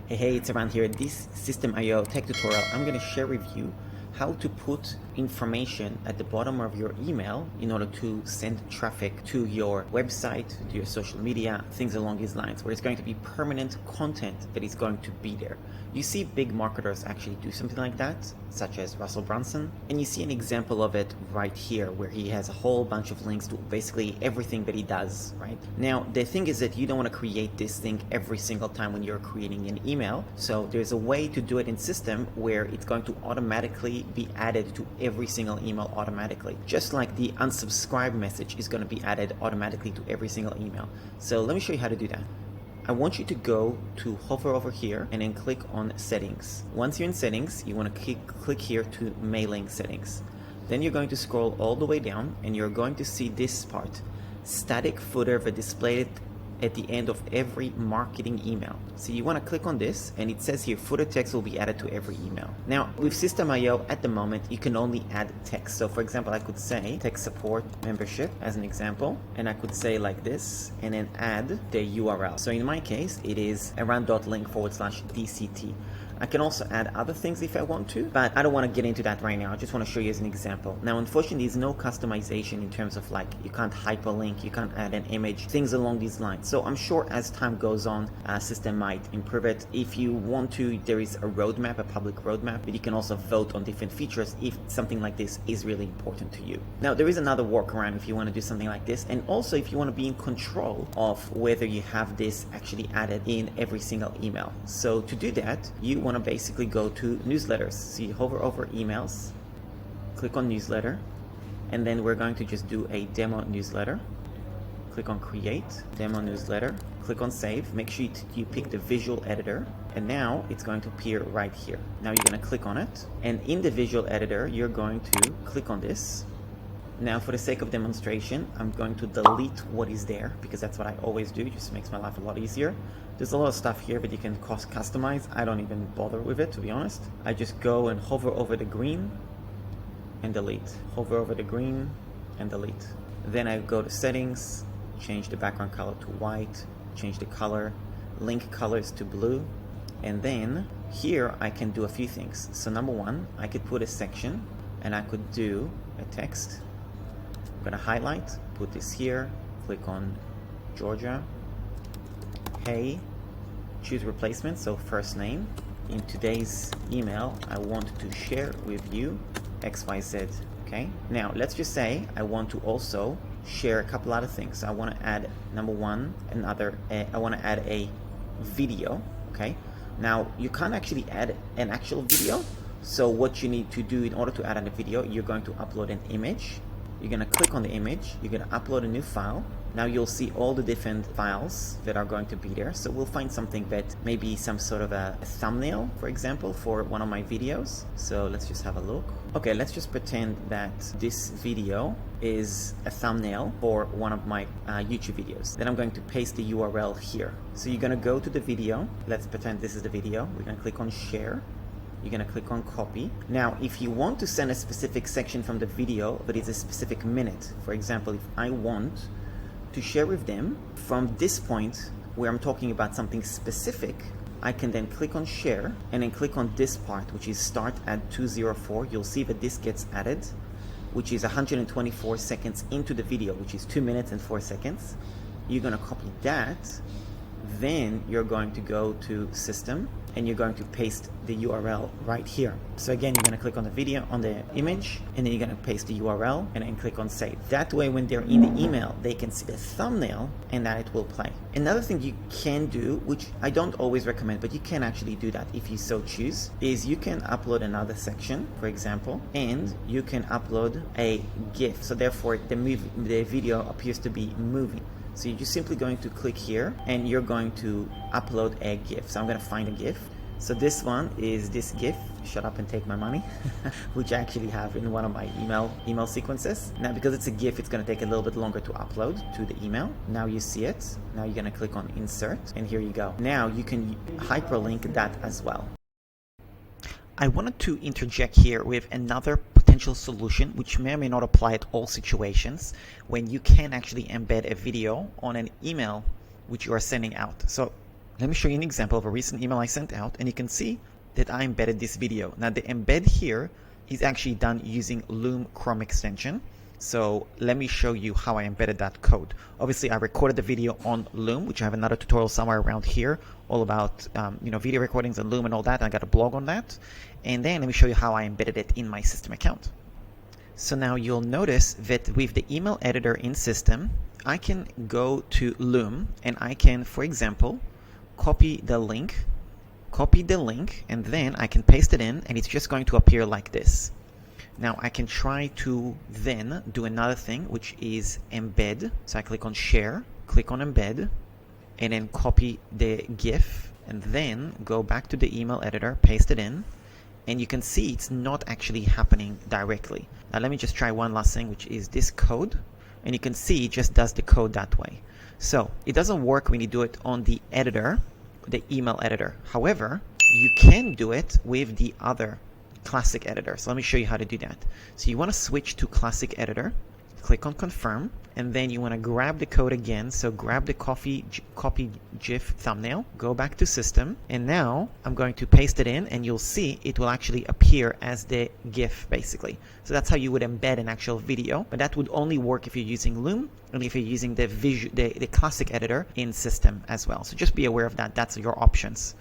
Hey, it's around here. This Systeme.io tech tutorial, I'm going to share with you how to put information at the bottom of your email in order to send traffic to your website, to your social media, things along these lines, where it's going to be permanent content that is going to be there. You see big marketers actually do something like that, such as Russell Brunson, and you see an example of it right here, where he has a whole bunch of links to basically everything that he does, right? Now, the thing is that you don't want to create this thing every single time when you're creating an email, so there's a way to do it in Systeme where it's going to automatically be added to every single email automatically, just like the unsubscribe message is going to be added automatically to every single email. So let me show you how to do that. I want you to go to hover over here and then click on settings. Once you're in settings, you want to click here to mailing settings. Then you're going to scroll all the way down and you're going to see this part, static footer that displayed at the end of every marketing email. So you want to click on this, and it says here footer text will be added to every email. Now with Systeme.io at the moment you can only add text. So for example, I could say tech support membership as an example, and I could say like this and then add the URL. So in my case it is around.link/DCT. I can also add other things if I want to, but I don't want to get into that right now. I just want to show you as an example. Now, unfortunately, there's no customization in terms of like, you can't hyperlink, you can't add an image, things along these lines. So I'm sure as time goes on, Systeme might improve it. If you want to, there is a roadmap, a public roadmap, but you can also vote on different features if something like this is really important to you. Now, there is another workaround if you want to do something like this, and also if you want to be in control of whether you have this actually added in every single email. So to do that, you want to basically go to newsletters. So you hover over emails, click on newsletter, and then we're going to just do a demo newsletter. Click on create, demo newsletter, click on save. Make sure you pick the visual editor, and now it's going to appear right here. Now you're going to click on it, and in the visual editor you're going to click on this. Now for the sake of demonstration, I'm going to delete what is there because that's what I always do. It just makes my life a lot easier. There's a lot of stuff here that you can customize. I don't even bother with it, to be honest. I just go and hover over the green and delete. Hover over the green and delete. Then I go to settings, change the background color to white, change the color, link colors to blue, and then here I can do a few things. So number one, I could put a section and I could do a text. I'm going to highlight, put this here, click on Georgia. Hey, choose replacement, so first name. In today's email, I want to share with you XYZ. Okay, now let's just say I want to also share a couple other things. I want to add, number one, I want to add a video. Okay, now you can't actually add an actual video, so what you need to do in order to add a video, you're going to upload an image. You're going to click on the image, you're going to upload a new file. Now you'll see all the different files that are going to be there. So we'll find something that maybe some sort of a thumbnail, for example, for one of my videos. So let's just have a look. Okay, let's just pretend that this video is a thumbnail for one of my YouTube videos. Then I'm going to paste the URL here. So you're going to go to the video. Let's pretend this is the video. We're going to click on share. You're going to click on copy. Now, if you want to send a specific section from the video, but it's a specific minute, for example, if I want to share with them from this point where I'm talking about something specific, I can then click on share and then click on this part, which is start at 204. You'll see that this gets added, which is 124 seconds into the video, which is 2 minutes and 4 seconds. You're going to copy that. Then you're going to go to Systeme and you're going to paste the URL right here. So again, you're going to click on the video, on the image, and then you're going to paste the URL and then click on save. That way, when they're in the email, they can see the thumbnail and that it will play. Another thing you can do, which I don't always recommend, but you can actually do that if you so choose, is you can upload another section, for example, and you can upload a GIF. So therefore, the video appears to be moving. So you're just simply going to click here and you're going to upload a GIF. So I'm going to find a GIF. So this one is this GIF, shut up and take my money, which I actually have in one of my email sequences. Now because it's a GIF, it's going to take a little bit longer to upload to the email. Now you see it. Now you're going to click on insert and here you go. Now you can hyperlink that as well. I wanted to interject here with another potential solution, which may or may not apply at all situations, when you can actually embed a video on an email which you are sending out. So Let me show you an example of a recent email I sent out, and you can see that I embedded this video. Now the embed here is actually done using Loom Chrome extension. So let me show you how I embedded that code. Obviously, I recorded the video on Loom, which I have another tutorial somewhere around here, all about video recordings and Loom and all that. I got a blog on that. And then let me show you how I embedded it in my Systeme account. So now you'll notice that with the email editor in Systeme, I can go to Loom and I can, for example, copy the link, and then I can paste it in, and it's just going to appear like this. Now I can try to then do another thing, which is embed. So I click on share, click on embed, and then copy the GIF, and then go back to the email editor, paste it in, and you can see it's not actually happening directly. Now let me just try one last thing, which is this code, and you can see it just does the code that way. So it doesn't work when you do it on the editor, the email editor. However, you can do it with the other classic editor. So let me show you how to do that. So you want to switch to classic editor, click on confirm, and then you want to grab the code again. So grab the copy GIF thumbnail, go back to Systeme, and now I'm going to paste it in, and you'll see it will actually appear as the GIF basically. So that's how you would embed an actual video, but that would only work if you're using Loom and if you're using the classic editor in Systeme as well. So just be aware of that. That's your options.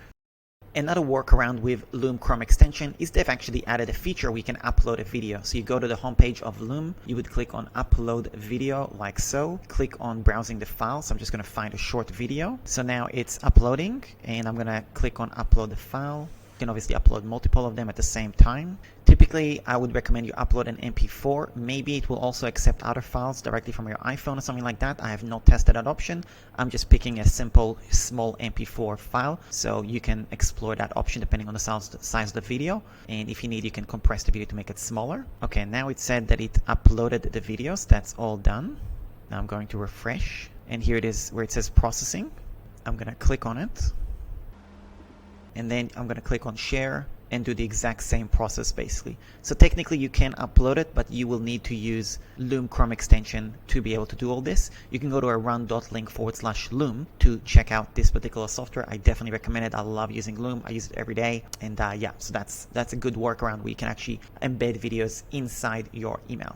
Another workaround with Loom Chrome extension is they've actually added a feature where you can upload a video. So you go to the homepage of Loom, you would click on upload video like so, click on browsing the file. So I'm just going to find a short video. So now it's uploading, and I'm going to click on upload the file. You can obviously upload multiple of them at the same time. Typically, I would recommend you upload an MP4. Maybe it will also accept other files directly from your iPhone or something like that. I have not tested that option. I'm just picking a simple, small MP4 file. So you can explore that option depending on the size of the video. And if you need, you can compress the video to make it smaller. Okay, now it said that it uploaded the videos. That's all done. Now I'm going to refresh. And here it is where it says processing. I'm going to click on it. And then I'm going to click on share and do the exact same process basically. So technically you can upload it, but you will need to use Loom Chrome extension to be able to do all this. You can go to run.link/Loom to check out this particular software. I definitely recommend it. I love using Loom. I use it every day. And yeah, so that's a good workaround where you can actually embed videos inside your email.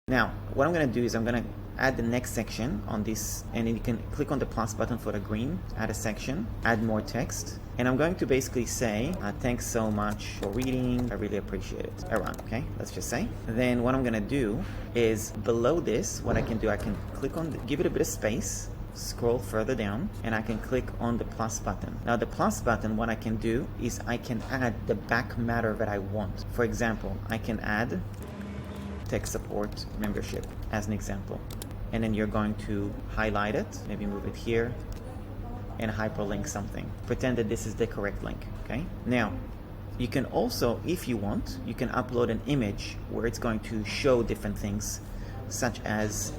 Now, what I'm going to do is I'm going to add the next section on this, and then you can click on the plus button for the green, add a section, add more text, and I'm going to basically say, thanks so much for reading, I really appreciate it, around, okay, let's just say. Then what I'm going to do is below this, what I can do, I can click on, give it a bit of space, scroll further down, and I can click on the plus button. Now the plus button, what I can do is I can add the back matter that I want. For example, I can add tech support membership as an example, and then you're going to highlight it, maybe move it here, and hyperlink something. Pretend that this is the correct link. Okay, now you can also, if you want, you can upload an image where it's going to show different things, such as,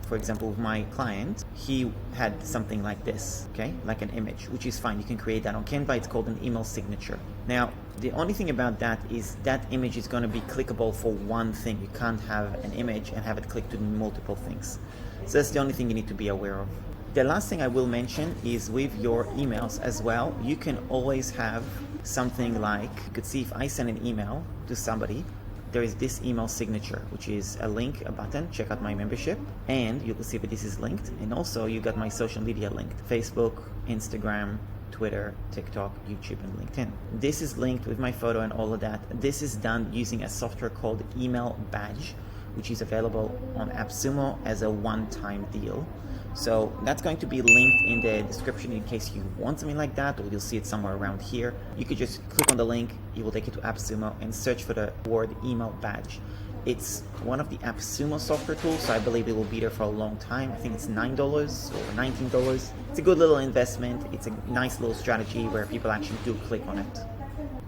for example, with my client, he had something like this, okay, like an image, which is fine. You can create that on Canva. It's called an email signature. Now, the only thing about that is that image is going to be clickable for one thing. You can't have an image and have it click to multiple things. So that's the only thing you need to be aware of. The last thing I will mention is with your emails as well, you can always have something like, you could see if I send an email to somebody, there is this email signature, which is a link, a button, check out my membership, and you can see that this is linked, and also you got my social media linked, Facebook, Instagram, Twitter, TikTok, YouTube, and LinkedIn. This is linked with my photo and all of that. This is done using a software called Email Badge, which is available on AppSumo as a one-time deal. So that's going to be linked in the description in case you want something like that, or you'll see it somewhere around here. You could just click on the link, it will take you to AppSumo, and search for the word Email Badge. It's one of the AppSumo software tools, so I believe it will be there for a long time. I think it's $9 or $19. It's a good little investment. It's a nice little strategy where people actually do click on it.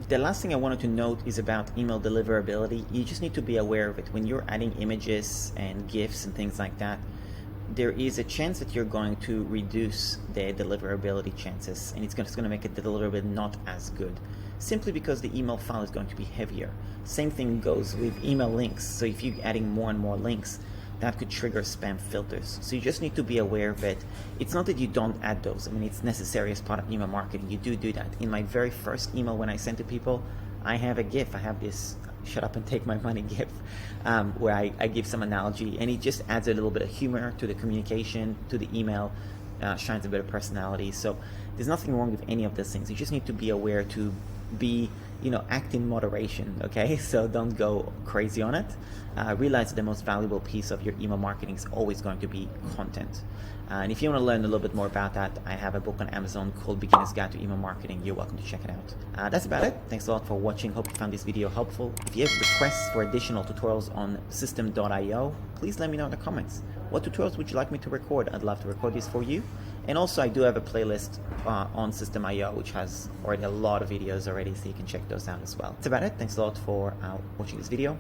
The last thing I wanted to note is about email deliverability. You just need to be aware of it. When you're adding images and GIFs and things like that, there is a chance that you're going to reduce the deliverability chances, and it's going to make the deliverability not as good, simply because the email file is going to be heavier. Same thing goes with email links. So if you're adding more and more links, that could trigger spam filters. So you just need to be aware of it. It's not that you don't add those. I mean, it's necessary as part of email marketing. You do that. In my very first email when I send to people, I have a GIF. I have this shut up and take my money GIF, where I give some analogy, and it just adds a little bit of humor to the communication, to the email, shines a bit of personality. So there's nothing wrong with any of those things. You just need to be aware to be, act in moderation, okay? So don't go crazy on it. Realize that the most valuable piece of your email marketing is always going to be content. And if you want to learn a little bit more about that, I have a book on Amazon called Beginner's Guide to Email Marketing. You're welcome to check it out. That's about it. Thanks a lot for watching. Hope you found this video helpful. If you have requests for additional tutorials on Systeme.io, please let me know in the comments. What tutorials would you like me to record? I'd love to record these for you. And also, I do have a playlist on Systeme.io, which has already a lot of videos already, so you can check those out as well. That's about it. Thanks a lot for watching this video.